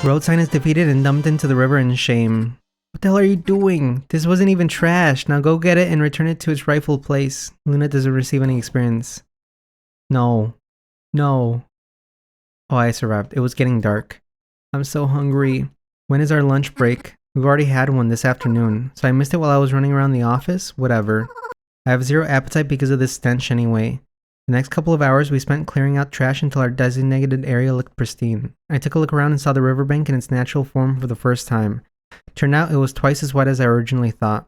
Road sign is defeated and dumped into the river in shame. What the hell are you doing? This wasn't even trash. Now go get it and return it to its rightful place. Luna doesn't receive any experience. No. No. Oh, I survived. It was getting dark. I'm so hungry. When is our lunch break? We've already had one this afternoon, so I missed it while I was running around the office? Whatever. I have zero appetite because of this stench anyway. The next couple of hours we spent clearing out trash until our designated area looked pristine. I took a look around and saw the riverbank in its natural form for the first time. Turned out it was twice as wide as I originally thought.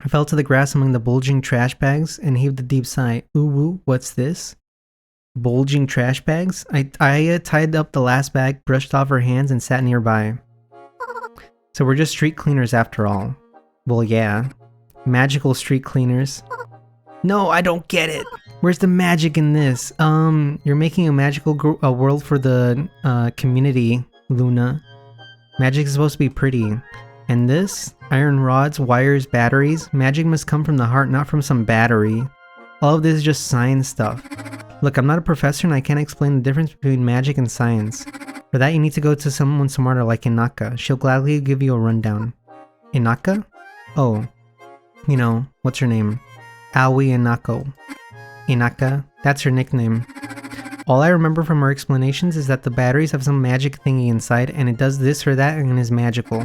I fell to the grass among the bulging trash bags and heaved a deep sigh. Ooh, woo, what's this? Bulging trash bags? I tied up the last bag, brushed off her hands, and sat nearby. So we're just street cleaners after all. Well, yeah. Magical street cleaners. No, I don't get it. Where's the magic in this? You're making a magical world for the community, Luna. Magic is supposed to be pretty. And this? Iron rods, wires, batteries. Magic must come from the heart, not from some battery. All of this is just science stuff. Look, I'm not a professor and I can't explain the difference between magic and science. For that, you need to go to someone smarter like Inaka. She'll gladly give you a rundown. Inaka? Oh. You know, what's her name? Aoi Inako. Inaka? That's her nickname. All I remember from her explanations is that the batteries have some magic thingy inside and it does this or that and is magical.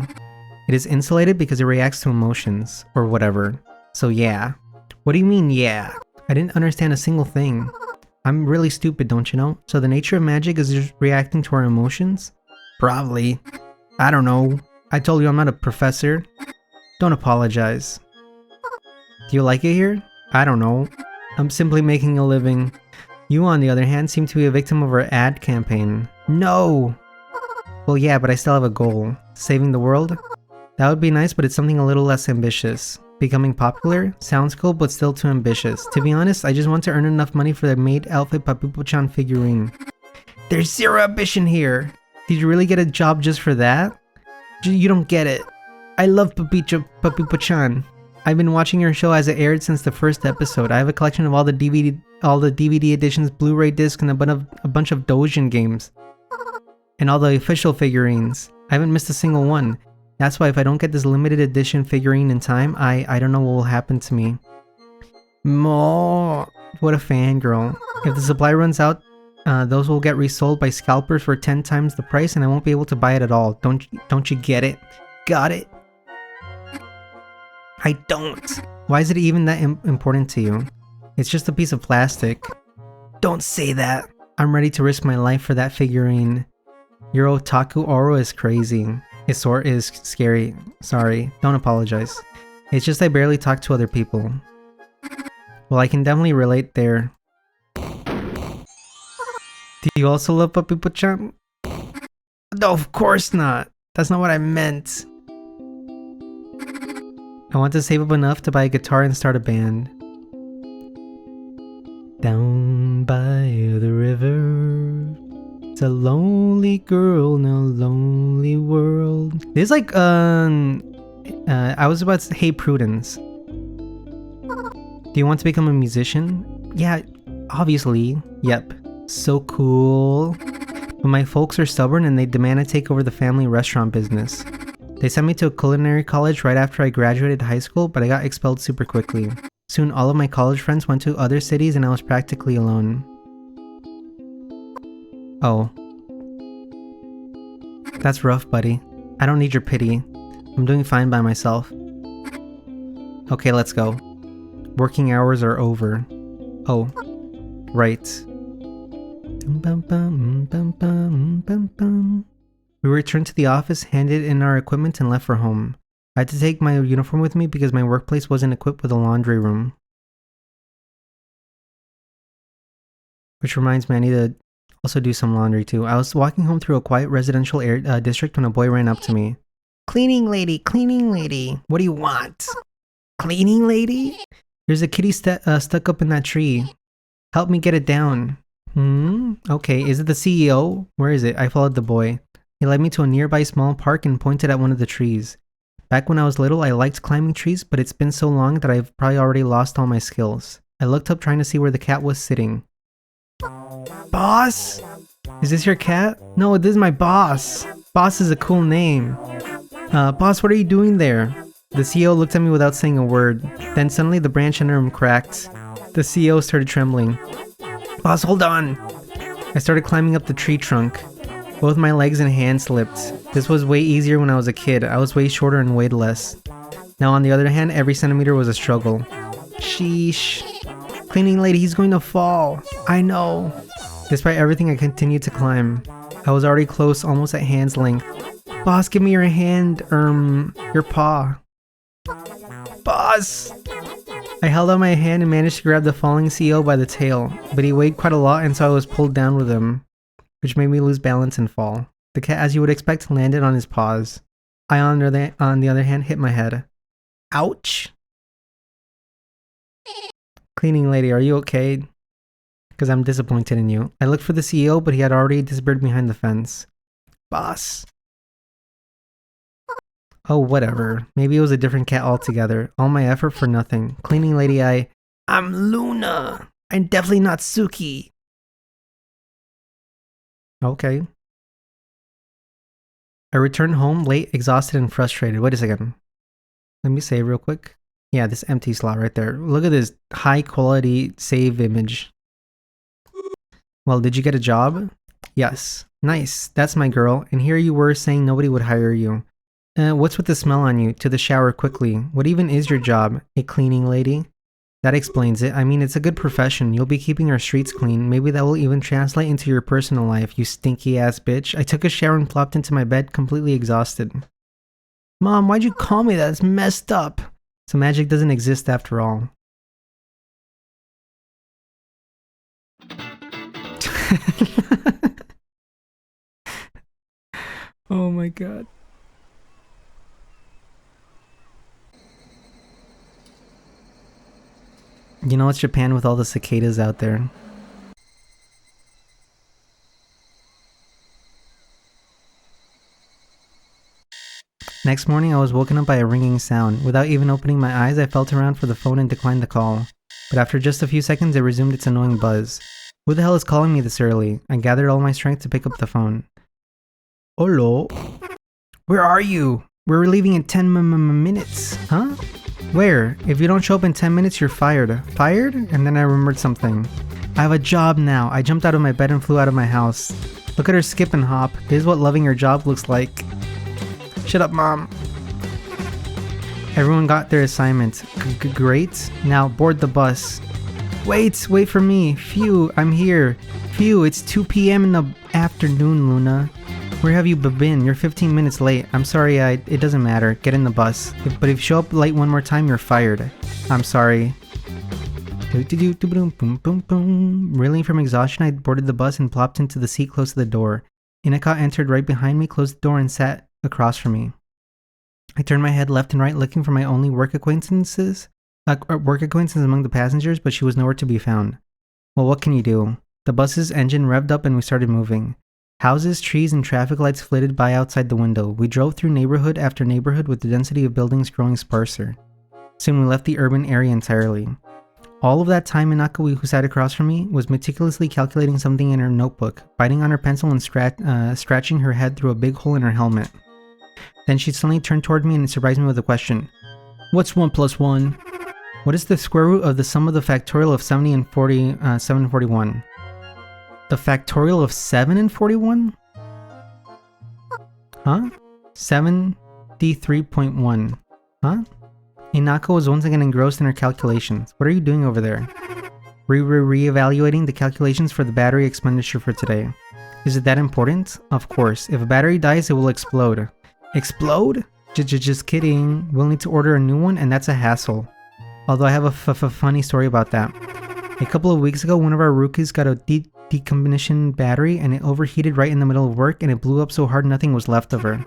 It is insulated because it reacts to emotions, or whatever. So yeah. What do you mean, yeah? I didn't understand a single thing. I'm really stupid, don't you know? So the nature of magic is just reacting to our emotions? Probably. I don't know. I told you I'm not a professor. Don't apologize. Do you like it here? I don't know. I'm simply making a living. You, on the other hand, seem to be a victim of our ad campaign. No! Well, yeah, but I still have a goal. Saving the world? That would be nice, but it's something a little less ambitious. Becoming popular? Sounds cool, but still too ambitious. To be honest, I just want to earn enough money for the maid outfit Papipo-chan figurine. There's zero ambition here! Did you really get a job just for that? You don't get it. I love Papipo-chan. I've been watching your show as it aired since the first episode. I have a collection of all the DVD editions, Blu-ray discs, and a bunch of Dojin games. And all the official figurines. I haven't missed a single one. That's why if I don't get this limited edition figurine in time, I don't know what will happen to me. Mo, what a fangirl. If the supply runs out, those will get resold by scalpers for 10 times the price and I won't be able to buy it at all. Don't you get it? Got it? I don't. Why is it even that important to you? It's just a piece of plastic. Don't say that. I'm ready to risk my life for that figurine. Your otaku aura is crazy. It sort is scary. Sorry, don't apologize. It's just I barely talk to other people. Well, I can definitely relate there. Do you also love Papipo-chan? No, of course not. That's not what I meant. I want to save up enough to buy a guitar and start a band. Down by the river, it's a lonely girl in a lonely world. This is like, I was about to say, Hey Prudence. Do you want to become a musician? Yeah, obviously. Yep. So cool. But my folks are stubborn and they demand I take over the family restaurant business. They sent me to a culinary college right after I graduated high school, but I got expelled super quickly. Soon all of my college friends went to other cities and I was practically alone. Oh. That's rough, buddy. I don't need your pity. I'm doing fine by myself. Okay, let's go. Working hours are over. Oh. Right. We returned to the office, handed in our equipment, and left for home. I had to take my uniform with me because my workplace wasn't equipped with a laundry room. Which reminds me, I need to also do some laundry too. I was walking home through a quiet residential district when a boy ran up to me. Cleaning lady, what do you want? Cleaning lady? There's a kitty stuck up in that tree. Help me get it down. Okay, is it the CEO? Where is it? I followed the boy. He led me to a nearby small park and pointed at one of the trees. Back when I was little, I liked climbing trees, but it's been so long that I've probably already lost all my skills. I looked up trying to see where the cat was sitting. Boss? Is this your cat? No, this is my boss. Boss is a cool name. Boss, what are you doing there? The CEO looked at me without saying a word. Then suddenly the branch under him cracked. The CEO started trembling. Boss, hold on! I started climbing up the tree trunk. Both my legs and hands slipped. This was way easier when I was a kid. I was way shorter and weighed less. Now on the other hand, every centimeter was a struggle. Sheesh. Cleaning lady, he's going to fall. I know. Despite everything, I continued to climb. I was already close, almost at hand's length. Boss, give me your hand, your paw. Boss! I held out my hand and managed to grab the falling CEO by the tail, but he weighed quite a lot and so I was pulled down with him, which made me lose balance and fall. The cat, as you would expect, landed on his paws. I, on the other hand, hit my head. Ouch! Cleaning lady, are you okay? Because I'm disappointed in you. I looked for the CEO, but he had already disappeared behind the fence. Boss. Oh, whatever. Maybe it was a different cat altogether. All my effort for nothing. Cleaning lady, I'm Luna. I'm definitely not Suki. Okay. I returned home late, exhausted, and frustrated. Wait a second. Let me save real quick. Yeah, this empty slot right there. Look at this high quality save image. Well, did you get a job? Yes. Nice. That's my girl. And here you were saying nobody would hire you. What's with the smell on you? To the shower quickly. What even is your job? A cleaning lady? That explains it. I mean, it's a good profession. You'll be keeping our streets clean. Maybe that will even translate into your personal life, you stinky ass bitch. I took a shower and plopped into my bed, completely exhausted. Mom, why'd you call me that? It's messed up. So magic doesn't exist after all. Oh my god. You know, it's Japan with all the cicadas out there. Next morning, I was woken up by a ringing sound. Without even opening my eyes, I felt around for the phone and declined the call. But after just a few seconds, it resumed its annoying buzz. Who the hell is calling me this early? I gathered all my strength to pick up the phone. Hello? Where are you? We're leaving in 10 minutes. Huh? Where? If you don't show up in 10 minutes, you're fired. Fired? And then I remembered something. I have a job now. I jumped out of my bed and flew out of my house. Look at her skip and hop. This is what loving your job looks like. Shut up, Mom. Everyone got their assignment. Great. Now board the bus. Wait for me. Phew, I'm here. Phew, it's 2 p.m. in the afternoon, Luna. Where have you been? You're 15 minutes late. I'm sorry, it doesn't matter. Get in the bus. But if you show up late one more time, you're fired. I'm sorry. Reeling from exhaustion, I boarded the bus and plopped into the seat close to the door. Inaka entered right behind me, closed the door, and sat across from me. I turned my head left and right, looking for my only work acquaintances among the passengers, but she was nowhere to be found. Well, what can you do? The bus's engine revved up and we started moving. Houses, trees, and traffic lights flitted by outside the window. We drove through neighborhood after neighborhood with the density of buildings growing sparser. Soon we left the urban area entirely. All of that time, Inaka, who sat across from me, was meticulously calculating something in her notebook, biting on her pencil and scratching her head through a big hole in her helmet. Then she suddenly turned toward me and surprised me with a question. What's 1 plus 1? What is the square root of the sum of the factorial of 70 and 741? The factorial of 7 and 41? Huh? 73.1. Huh? Inaka was once again engrossed in her calculations. What are you doing over there? Re-evaluating the calculations for the battery expenditure for today. Is it that important? Of course. If a battery dies, it will explode. Explode? Just kidding. We'll need to order a new one, and that's a hassle. Although I have a funny story about that. A couple of weeks ago, one of our rookies got a decommissioned battery, and it overheated right in the middle of work, and it blew up so hard nothing was left of her.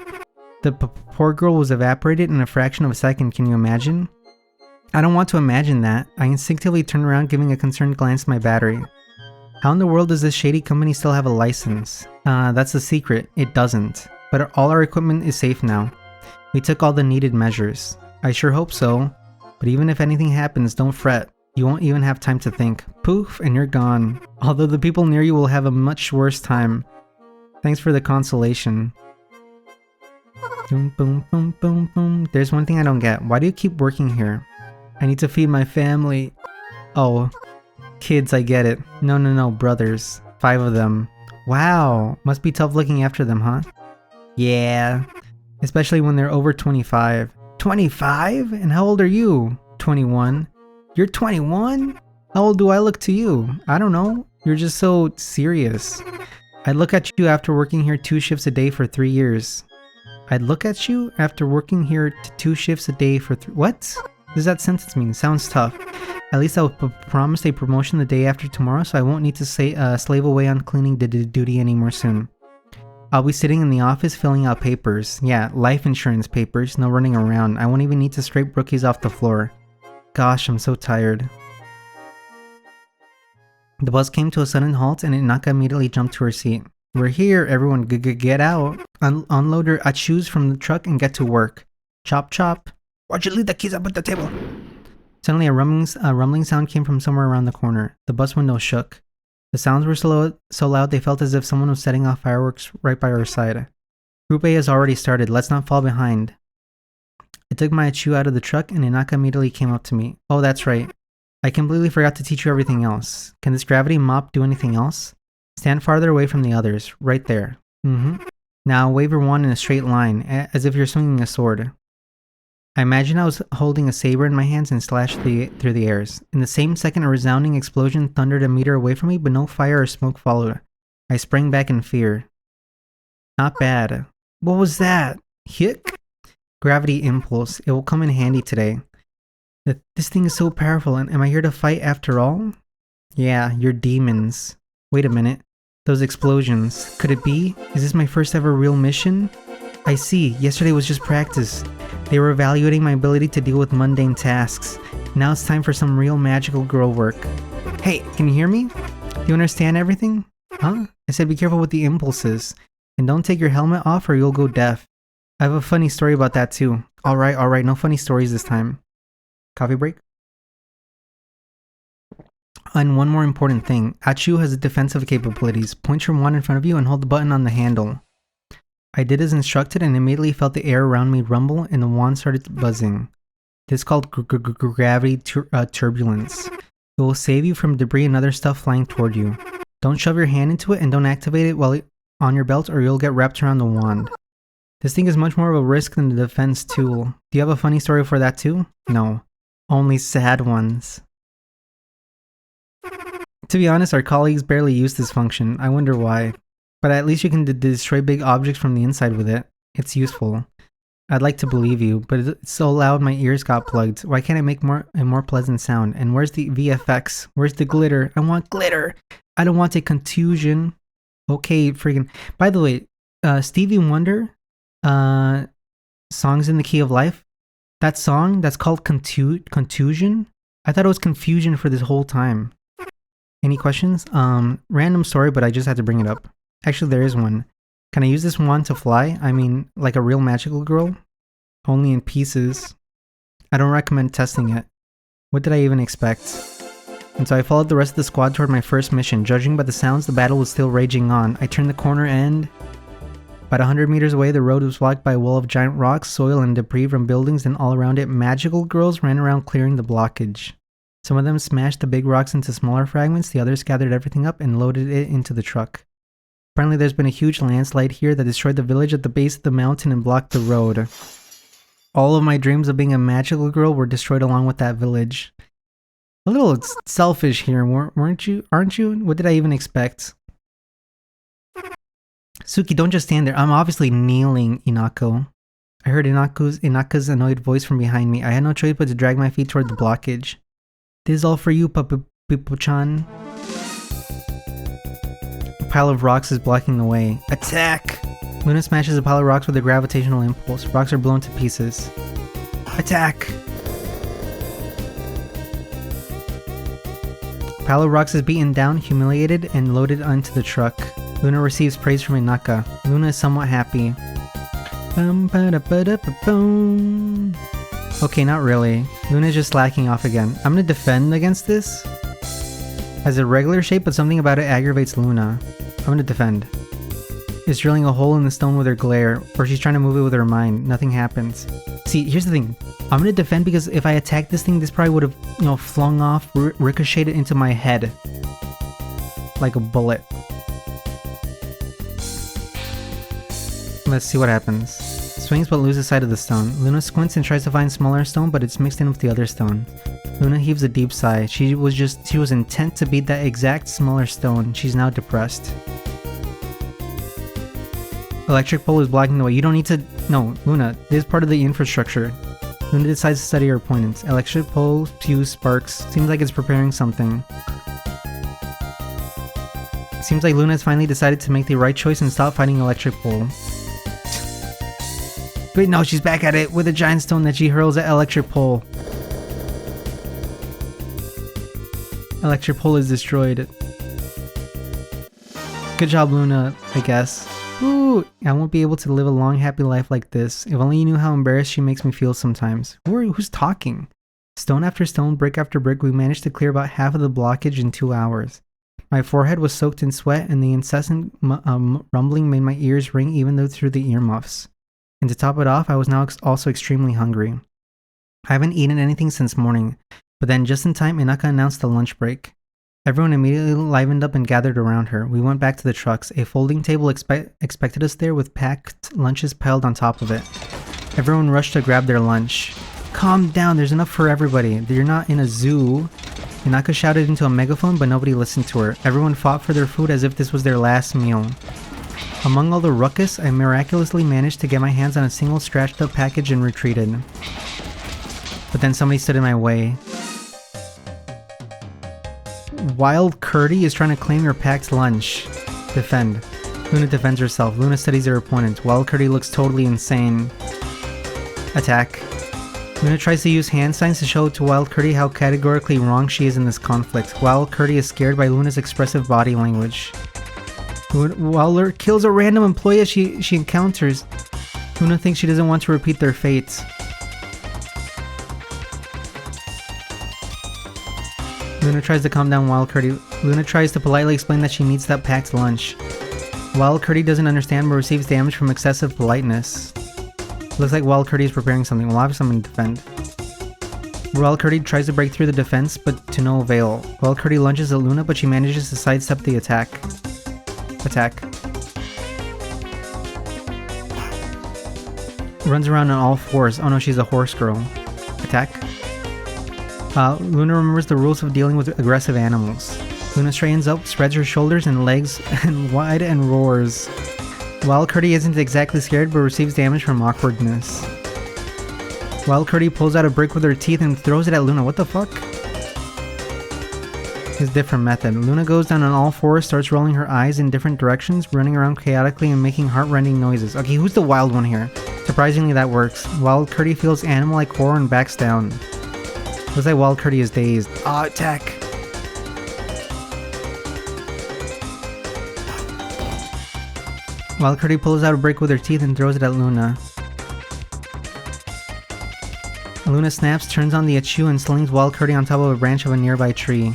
The poor girl was evaporated in a fraction of a second. Can you imagine? I don't want to imagine that. I instinctively turned around, giving a concerned glance at my battery. How in the world does this shady company still have a license? That's the secret. It doesn't. But all our equipment is safe now. We took all the needed measures. I sure hope so. But even if anything happens, don't fret. You won't even have time to think. Poof, and you're gone. Although the people near you will have a much worse time. Thanks for the consolation. Boom, boom, boom, boom, boom. There's one thing I don't get. Why do you keep working here? I need to feed my family. Oh, kids, I get it. No, brothers. 5 of them. Wow, must be tough looking after them, huh? Yeah, especially when they're over 25. 25? And how old are you? 21. You're 21? How old do I look to you? I don't know. You're just so serious. I'd look at you after working here 2 shifts a day for 3 years. I'd look at you after working here 2 shifts a day for what? Does that sentence mean? Sounds tough. At least I'll promise a promotion the day after tomorrow, so I won't need to slave away on cleaning duty anymore soon. I'll be sitting in the office filling out papers. Yeah, life insurance papers, no running around. I won't even need to scrape rookies off the floor. Gosh, I'm so tired. The bus came to a sudden halt and Inaka immediately jumped to her seat. We're here, everyone, get out. Unload your achus from the truck and get to work. Chop chop. Why'd you leave the keys up at the table? Suddenly a rumbling sound came from somewhere around the corner. The bus window shook. The sounds were so loud they felt as if someone was setting off fireworks right by our side. Group A has already started, let's not fall behind. I took my achu out of the truck and Inaka immediately came up to me. Oh, that's right. I completely forgot to teach you everything else. Can this gravity mop do anything else? Stand farther away from the others, right there. Now wave your wand in a straight line, as if you're swinging a sword. I imagine I was holding a saber in my hands and slashed through the airs. In the same second, a resounding explosion thundered a meter away from me, but no fire or smoke followed. I sprang back in fear. Not bad. What was that? Hick? Gravity impulse. It will come in handy today. This thing is so powerful, and am I here to fight after all? Yeah, you're demons. Wait a minute. Those explosions. Could it be? Is this my first ever real mission? I see. Yesterday was just practice. They were evaluating my ability to deal with mundane tasks. Now it's time for some real magical girl work. Hey, can you hear me? Do you understand everything? Huh? I said be careful with the impulses. And don't take your helmet off or you'll go deaf. I have a funny story about that too. Alright, no funny stories this time. Coffee break? And one more important thing. Achu has defensive capabilities. Point your wand in front of you and hold the button on the handle. I did as instructed and immediately felt the air around me rumble and the wand started buzzing. This is called gravity turbulence. It will save you from debris and other stuff flying toward you. Don't shove your hand into it and don't activate it while on your belt or you'll get wrapped around the wand. This thing is much more of a risk than the defense tool. Do you have a funny story for that too? No. Only sad ones. To be honest, our colleagues barely use this function. I wonder why. But at least you can destroy big objects from the inside with it. It's useful. I'd like to believe you, but it's so loud my ears got plugged. Why can't I make a more pleasant sound? And where's the VFX? Where's the glitter? I want glitter! I don't want a contusion. Okay, freaking... By the way, Stevie Wonder, Songs in the Key of Life, that song that's called Contusion? I thought it was confusion for this whole time. Any questions? Random story, but I just had to bring it up. Actually, there is one. Can I use this wand to fly? I mean, like a real magical girl? Only in pieces. I don't recommend testing it. What did I even expect? And so I followed the rest of the squad toward my first mission. Judging by the sounds, the battle was still raging on. I turned the corner and... About 100 meters away, the road was blocked by a wall of giant rocks, soil, and debris from buildings, and all around it, magical girls ran around clearing the blockage. Some of them smashed the big rocks into smaller fragments, the others gathered everything up and loaded it into the truck. Apparently there's been a huge landslide here that destroyed the village at the base of the mountain and blocked the road. All of my dreams of being a magical girl were destroyed along with that village. A little selfish here, aren't you? What did I even expect? Suki, don't just stand there. I'm obviously kneeling, Inako. I heard Inaka's annoyed voice from behind me. I had no choice but to drag my feet toward the blockage. This is all for you, Pipo-chan. A pile of rocks is blocking the way. Attack! Luna smashes a pile of rocks with a gravitational impulse. Rocks are blown to pieces. Attack! A pile of rocks is beaten down, humiliated, and loaded onto the truck. Luna receives praise from Inaka. Luna is somewhat happy. Okay, not really. Luna's just slacking off again. I'm gonna defend against this. Has a regular shape, but something about it aggravates Luna. I'm gonna defend. is drilling a hole in the stone with her glare, or she's trying to move it with her mind. Nothing happens. See, here's the thing. I'm gonna defend because if I attacked this thing, this probably would have, you know, flung off, ricocheted into my head. Like a bullet. Let's see what happens. Swings but loses sight of the stone. Luna squints and tries to find smaller stone, but it's mixed in with the other stone. Luna heaves a deep sigh. She was intent to beat that exact smaller stone. She's now depressed. Electric pole is blocking the way. You don't need to... No, Luna, this is part of the infrastructure. Luna decides to study her opponents. Electric pole spews sparks. Seems like it's preparing something. Seems like Luna has finally decided to make the right choice and stop fighting electric pole. Wait, no, she's back at it with a giant stone that she hurls at electric pole. Electric pole is destroyed. Good job, Luna, I guess. Ooh, I won't be able to live a long, happy life like this. If only you knew how embarrassed she makes me feel sometimes. Who's talking? Stone after stone, brick after brick, we managed to clear about half of the blockage in 2 hours. My forehead was soaked in sweat, and the incessant rumbling made my ears ring even though through the earmuffs. And to top it off, I was now also extremely hungry. I haven't eaten anything since morning, but then just in time, Inaka announced the lunch break. Everyone immediately livened up and gathered around her. We went back to the trucks. A folding table expected us there with packed lunches piled on top of it. Everyone rushed to grab their lunch. Calm down, there's enough for everybody. You're not in a zoo. Inaka shouted into a megaphone, but nobody listened to her. Everyone fought for their food as if this was their last meal. Among all the ruckus, I miraculously managed to get my hands on a single scratched up package and retreated. But then somebody stood in my way. Wild Curdy is trying to claim your packed lunch. Defend. Luna defends herself. Luna studies her opponent. Wild Curdy looks totally insane. Attack. Luna tries to use hand signs to show to Wild Curdy how categorically wrong she is in this conflict. Wild Curdy is scared by Luna's expressive body language. Wilder kills a random employee she encounters. Luna thinks she doesn't want to repeat their fate. Luna tries to calm down Wild Curdy. Luna tries to politely explain that she needs that packed lunch. Wild Curdy doesn't understand but receives damage from excessive politeness. Looks like Wild Curdy is preparing something. Well, obviously I'm going to defend. Wild Curdy tries to break through the defense, but to no avail. Wild Curdy lunges at Luna, but she manages to sidestep the attack. Attack. Runs around on all fours. Oh no, she's a horse girl. Attack. Luna remembers the rules of dealing with aggressive animals. Luna straightens up, spreads her shoulders and legs and wide and roars. Wild Curdy isn't exactly scared but receives damage from awkwardness. Wild Curdy pulls out a brick with her teeth and throws it at Luna. What the fuck? His different method. Luna goes down on all fours, starts rolling her eyes in different directions, running around chaotically and making heart-rending noises. Okay, who's the wild one here? Surprisingly, that works. Wild Curdy feels animal-like horror and backs down. Looks like Wild Curdy is dazed. Attack! Wild Curdy pulls out a brick with her teeth and throws it at Luna. Luna snaps, turns on the Achu, and slings Wild Curdy on top of a branch of a nearby tree.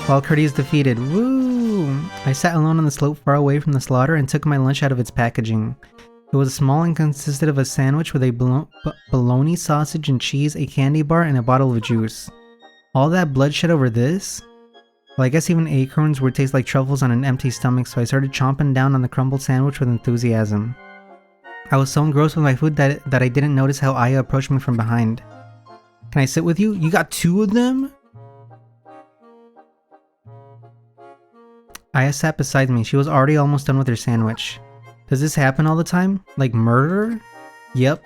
Wild Curdy is defeated. Woo! I sat alone on the slope far away from the slaughter and took my lunch out of its packaging. It was small and consisted of a sandwich with a bologna sausage and cheese, a candy bar, and a bottle of juice. All that bloodshed over this? Well, I guess even acorns would taste like truffles on an empty stomach, so I started chomping down on the crumbled sandwich with enthusiasm. I was so engrossed with my food that I didn't notice how Aya approached me from behind. Can I sit with you? You got 2 of them? Aya sat beside me. She was already almost done with her sandwich. Does this happen all the time? Like murder? Yep.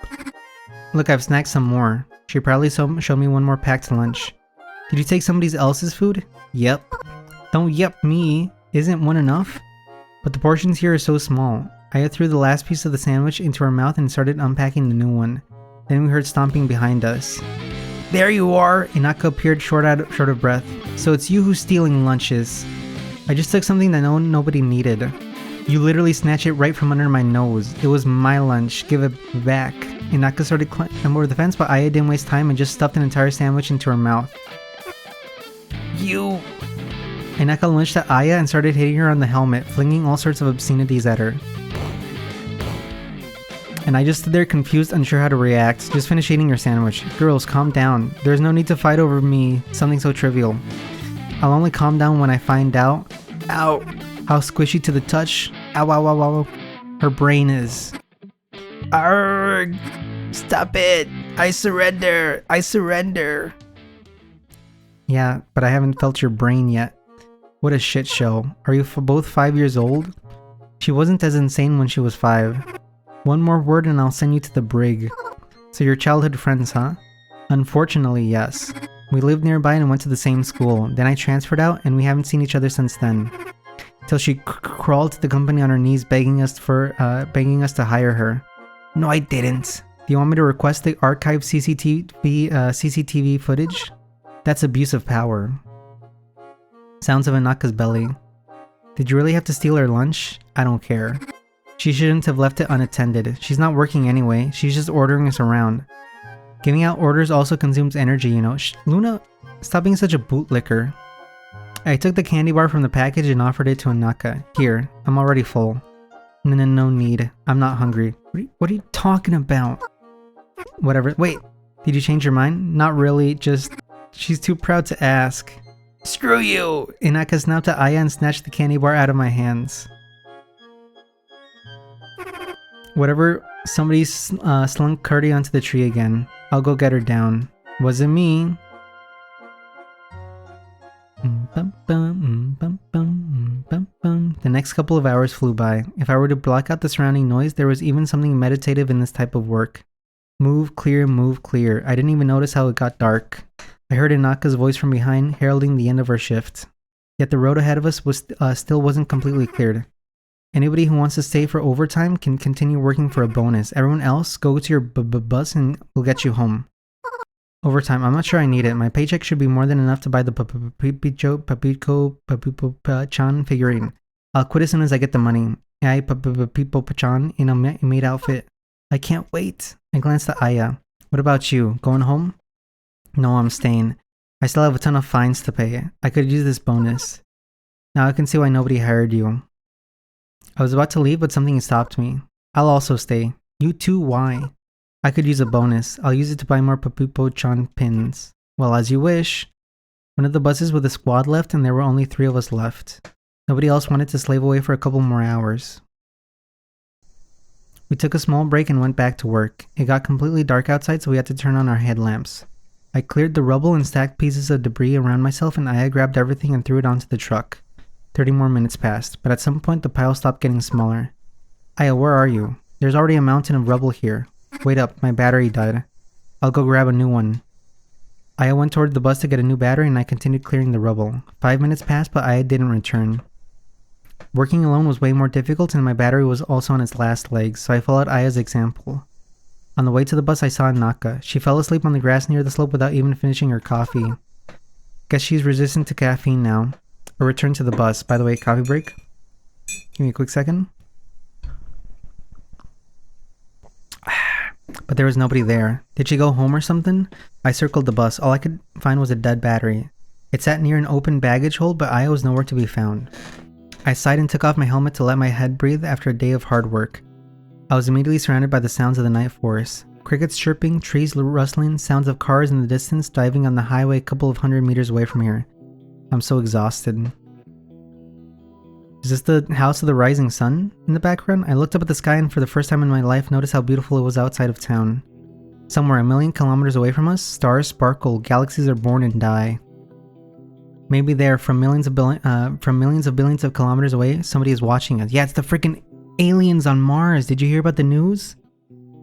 Look, I've snacked some more. She proudly showed me one more packed lunch. Did you take somebody else's food? Yep. Don't yep me. Isn't one enough? But the portions here are so small. Aya threw the last piece of the sandwich into her mouth and started unpacking the new one. Then we heard stomping behind us. There you are! Inaka appeared short of breath. So it's you who's stealing lunches. I just took something that nobody needed. You literally snatched it right from under my nose. It was my lunch. Give it back. Inaka started climbing over the fence, but Aya didn't waste time and just stuffed an entire sandwich into her mouth. You... Inaka lunged at Aya and started hitting her on the helmet, flinging all sorts of obscenities at her. And I just stood there confused, unsure how to react. Just finish eating your sandwich. Girls, calm down. There's no need to fight over me, something so trivial. I'll only calm down when I find out, ow, how squishy to the touch, ow, ow, ow, ow, her brain is. Arrgh! Stop it! I surrender! I surrender! Yeah, but I haven't felt your brain yet. What a shit show. Are you both 5 years old? She wasn't as insane when she was 5. One more word and I'll send you to the brig. So you're childhood friends, huh? Unfortunately, yes. We lived nearby and went to the same school. Then I transferred out and we haven't seen each other since then. Till she crawled to the company on her knees begging us to hire her. No, I didn't. Do you want me to request the archived CCTV footage? That's abuse of power. Sounds of Inaka's belly. Did you really have to steal her lunch? I don't care. She shouldn't have left it unattended. She's not working anyway. She's just ordering us around. Giving out orders also consumes energy, you know. Luna, stop being such a bootlicker. I took the candy bar from the package and offered it to Inaka. Here, I'm already full. No need. I'm not hungry. What are you talking about? Whatever. Wait, did you change your mind? Not really, just... She's too proud to ask. Screw you! Inaka snapped at Aya and snatched the candy bar out of my hands. Whatever, somebody slunk Curdy onto the tree again. I'll go get her down. Wasn't me. The next couple of hours flew by. If I were to block out the surrounding noise, there was even something meditative in this type of work. Move clear, move clear. I didn't even notice how it got dark. I heard Inaka's voice from behind, heralding the end of our shift. Yet the road ahead of us was still wasn't completely cleared. Anybody who wants to stay for overtime can continue working for a bonus. Everyone else, go to your bus and we'll get you home. Overtime, I'm not sure I need it. My paycheck should be more than enough to buy the Papico-chan figurine. I'll quit as soon as I get the money. I Papico-chan in a maid outfit. I can't wait. I glanced at Aya. What about you? Going home? No, I'm staying. I still have a ton of fines to pay. I could use this bonus. Now I can see why nobody hired you. I was about to leave, but something stopped me. I'll also stay. You too? Why? I could use a bonus. I'll use it to buy more Papipo-chan pins. Well, as you wish. One of the buses with a squad left and there were only 3 of us left. Nobody else wanted to slave away for a couple more hours. We took a small break and went back to work. It got completely dark outside, so we had to turn on our headlamps. I cleared the rubble and stacked pieces of debris around myself, and Aya grabbed everything and threw it onto the truck. 30 more minutes passed, but at some point the pile stopped getting smaller. Aya, where are you? There's already a mountain of rubble here. Wait up, my battery died. I'll go grab a new one. Aya went toward the bus to get a new battery and I continued clearing the rubble. 5 minutes passed, but Aya didn't return. Working alone was way more difficult and my battery was also on its last legs, so I followed Aya's example. On the way to the bus I saw Naka. She fell asleep on the grass near the slope without even finishing her coffee. Guess she's resistant to caffeine now. A return to the bus. By the way, coffee break. Give me a quick second. But there was nobody there. Did she go home or something? I circled the bus. All I could find was a dead battery. It sat near an open baggage hold, but Aya was nowhere to be found. I sighed and took off my helmet to let my head breathe after a day of hard work. I was immediately surrounded by the sounds of the night forest. Crickets chirping, trees rustling, sounds of cars in the distance driving on the highway a couple of 100 meters away from here. I'm so exhausted. Is this the house of the rising sun in the background? I looked up at the sky and for the first time in my life noticed how beautiful it was outside of town. Somewhere 1,000,000 kilometers away from us, stars sparkle, galaxies are born and die. Maybe there, from millions of billions of kilometers away, somebody is watching us. Yeah, it's the freaking aliens on Mars. Did you hear about the news?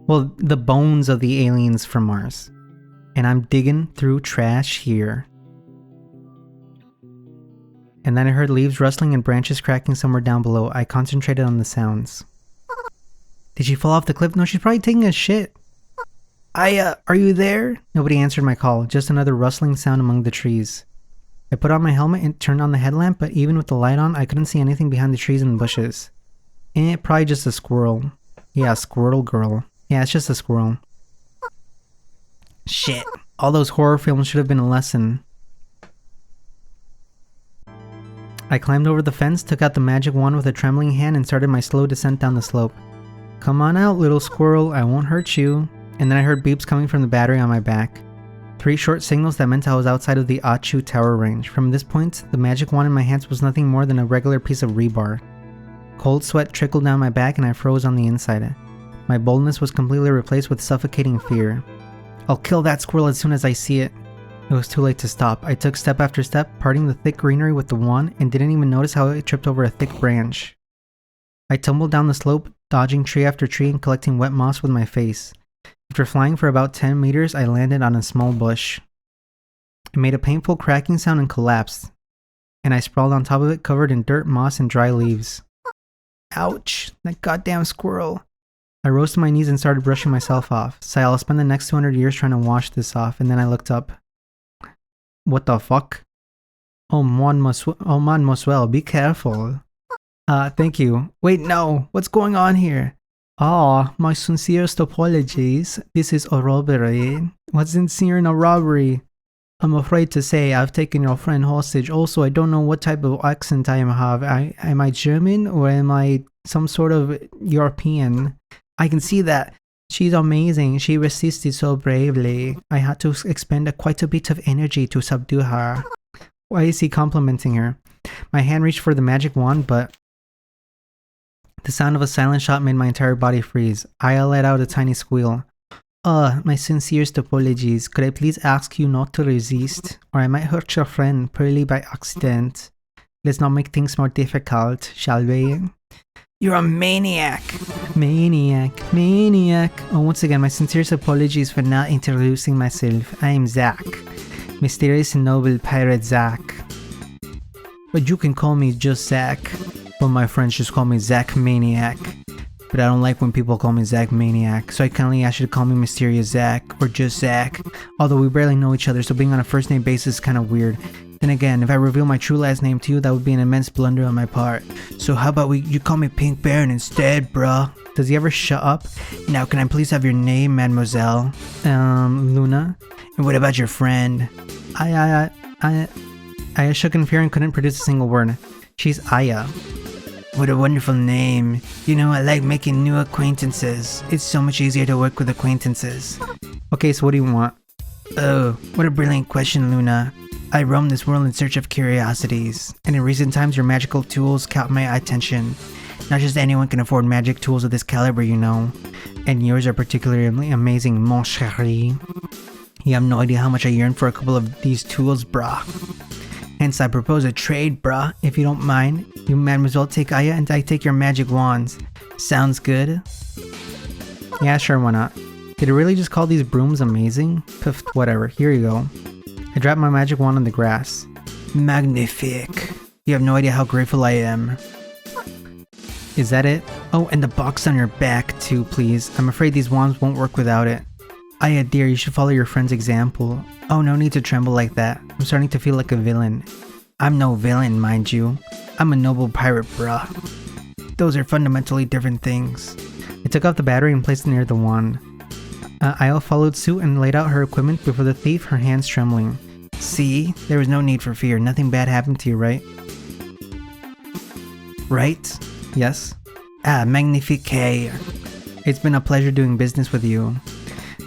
Well, the bones of the aliens from Mars. And I'm digging through trash here. And then I heard leaves rustling and branches cracking somewhere down below. I concentrated on the sounds. Did she fall off the cliff? No, she's probably taking a shit. Aya, are you there? Nobody answered my call, just another rustling sound among the trees. I put on my helmet and turned on the headlamp, but even with the light on, I couldn't see anything behind the trees and bushes. Probably just a squirrel. Yeah, squirrel girl. Yeah, it's just a squirrel. Shit. All those horror films should have been a lesson. I climbed over the fence, took out the magic wand with a trembling hand, and started my slow descent down the slope. Come on out, little squirrel, I won't hurt you. And then I heard beeps coming from the battery on my back. 3 short signals that meant I was outside of the MAHOUTEQ tower range. From this point, the magic wand in my hands was nothing more than a regular piece of rebar. Cold sweat trickled down my back and I froze on the inside. My boldness was completely replaced with suffocating fear. I'll kill that squirrel as soon as I see it. It was too late to stop. I took step after step, parting the thick greenery with the wand, and didn't even notice how it tripped over a thick branch. I tumbled down the slope, dodging tree after tree and collecting wet moss with my face. After flying for about 10 meters, I landed on a small bush. It made a painful cracking sound and collapsed, and I sprawled on top of it, covered in dirt, moss, and dry leaves. Ouch! That goddamn squirrel! I rose to my knees and started brushing myself off. So I'll spend the next 200 years trying to wash this off, and then I looked up. What the fuck? Oh, mademoiselle, be careful. Thank you. Wait, no! What's going on here? My sincerest apologies. This is a robbery. What's sincere in a robbery? I'm afraid to say I've taken your friend hostage. Also, I don't know what type of accent I have. Am I German or am I some sort of European? I can see that. She's amazing. She resisted so bravely. I had to expend quite a bit of energy to subdue her. Why is he complimenting her? My hand reached for the magic wand, but the sound of a silent shot made my entire body freeze. I let out a tiny squeal. My sincerest apologies. Could I please ask you not to resist? Or I might hurt your friend, purely by accident. Let's not make things more difficult, shall we? You're a maniac! Maniac. Oh, once again, my sincerest apologies for not introducing myself. I am Zack. Mysterious and noble pirate Zack. But you can call me just Zack. But my friends just call me Zack Maniac. But I don't like when people call me Zack Maniac, so I kindly ask you to call me Mysterious Zack, or just Zack. Although we barely know each other, so being on a first name basis is kinda weird. Then again, if I reveal my true last name to you, that would be an immense blunder on my part. So how about you call me Pink Baron instead, bruh? Does he ever shut up? Now can I please have your name, mademoiselle? Luna? And what about your friend? I shook in fear and couldn't produce a single word. She's Aya. What a wonderful name. You know, I like making new acquaintances. It's so much easier to work with acquaintances. Okay, so what do you want? Oh, what a brilliant question, Luna. I roam this world in search of curiosities, and in recent times your magical tools caught my attention. Not just anyone can afford magic tools of this caliber, you know. And yours are particularly amazing, mon chéri. You have no idea how much I yearn for a couple of these tools, brah. Hence I propose a trade, brah, if you don't mind. You mademoiselle take Aya and I take your magic wands. Sounds good? Yeah, sure, why not? Did it really just call these brooms amazing? Pff, whatever, here you go. I dropped my magic wand on the grass. Magnifique. You have no idea how grateful I am. Is that it? Oh, and the box on your back too, please. I'm afraid these wands won't work without it. Aya dear, you should follow your friend's example. Oh, no need to tremble like that. I'm starting to feel like a villain. I'm no villain, mind you. I'm a noble pirate, bruh. Those are fundamentally different things. I took off the battery and placed it near the wand. Aya followed suit and laid out her equipment before the thief, her hands trembling. See? There was no need for fear. Nothing bad happened to you, right? Right? Yes? Magnifique. It's been a pleasure doing business with you.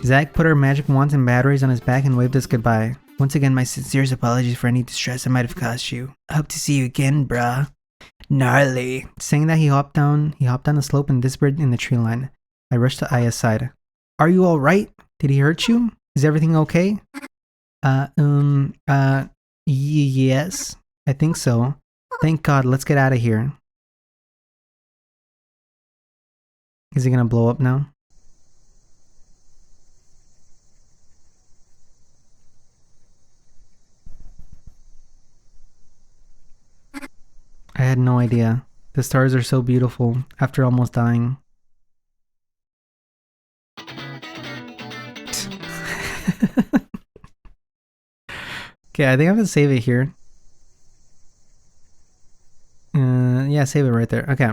Zack put our magic wands and batteries on his back and waved us goodbye. Once again, my sincerest apologies for any distress I might have caused you. I hope to see you again, bruh. Gnarly. Saying that, he hopped down the slope and disappeared in the tree line. I rushed to Aya's side. Are you alright? Did he hurt you? Is everything okay? Yes. I think so. Thank God, let's get out of here. Is he gonna blow up now? I had no idea. The stars are so beautiful after almost dying. Okay, I think I'm gonna save it here. Yeah, save it right there. Okay.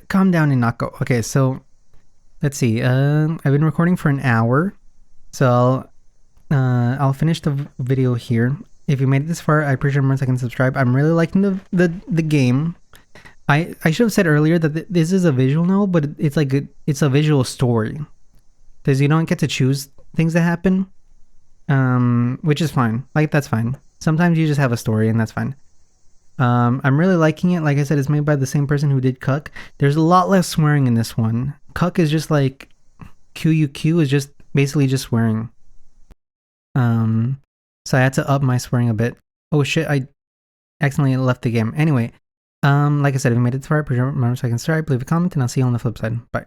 Calm down and not go. Okay, so let's see. I've been recording for an hour, so I'll finish the video here. If you made it this far, I appreciate more second subscribe. I'm really liking the game. I should have said earlier that this is a visual novel, but it's like it's a visual story because you don't get to choose things that happen, which is fine. Like that's fine. Sometimes you just have a story and that's fine. I'm really liking it. Like I said, it's made by the same person who did Cuck. There's a lot less swearing in this one. Cuck is just like QUQ is just basically just swearing. So I had to up my swearing a bit. Oh shit, I accidentally left the game. Anyway, like I said, if you made it this far, remember so I can subscribe, leave a comment, and I'll see you on the flip side. Bye.